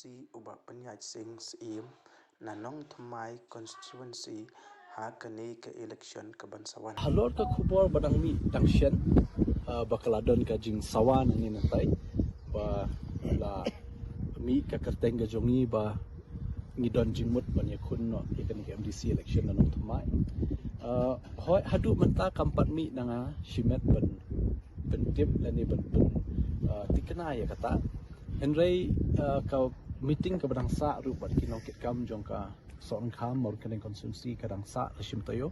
constituency ubah penyaj sing seim nanong Thamai constituency hakane ke election kebansawan. Halor ka khubor badang mi tangshen bakaladon ka jing sawan ni nantai ba la mi ka kerteng ga jongi ba ngidon jingmut banya khun no ikan ke MDC election nanong Thamai hoi hadu menta kampat mi nanga shimet ben tip lani ben tikna ya kata henrei ka meeting ka badang sa ru bat kinong kit kam jong ka son kham mor kaneng konsumsi kadang sa rashim tayo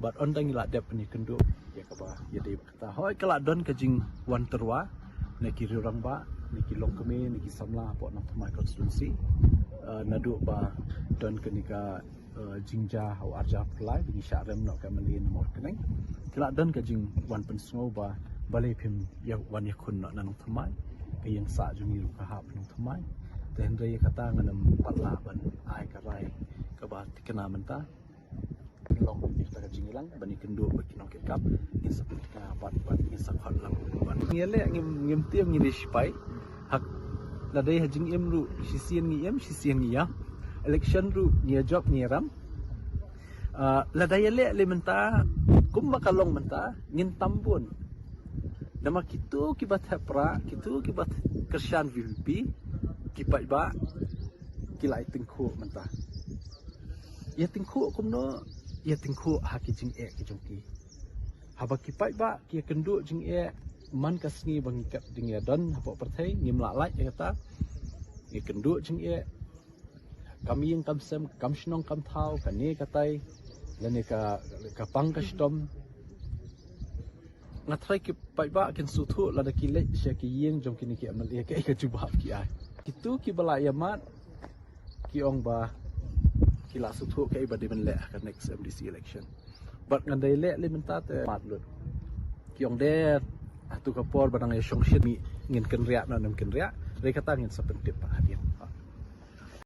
but ondang ila dep ni kendu ya ka ba ya dei kata hoi kala don ka jing wan terwa na ki rang ba ni ki long keme ni ki samla po nang Thamai constituency nadu ba don kenika jingja hau arja plai ni syarem no ka melin mor kaneng kala don ka jing wan pensngo ba balai phim ya wan ya khun no nang Thamai ka yang sa jungi ru ka hap nang Thamai ten rei kata nganam patla ban ai ka rai ka ba tikna menta long kita ka jingilang bani kendu ba kinong ke kap in sa ka pat in sa khat lang ban ngele ngim tiam ni dispai hak la dei hajing em ru sisian ni ya election ru ni job ni ram la dai le menta kum makalong menta ngin tambun nama kitu kibat hapra kitu kibat kershan VVP kipat ba kilai tingku menta ya tingku kumno ya tingku haki jing ki jongki haba kipat ba ki kendu jing man kasni bangikat ding ya don haba perthai ngimla lai ya kata ya kendu jing kami yang kamsem kamshnong kam thau kane katai lane ka pang kastom ngatrai kipat ba ken suthu lada kile sya ki yeng jong kini ki amal ya ka jubah ki ai itu ki bala yamat ki ong ba ki la suthu kai ba de men le ka next MDC election but ngandai le menta te mat lut ki ong de atu ka por badang ya shong shit mi ngin ken ria na nem ken ria re kata ngin sa pentip pa hadian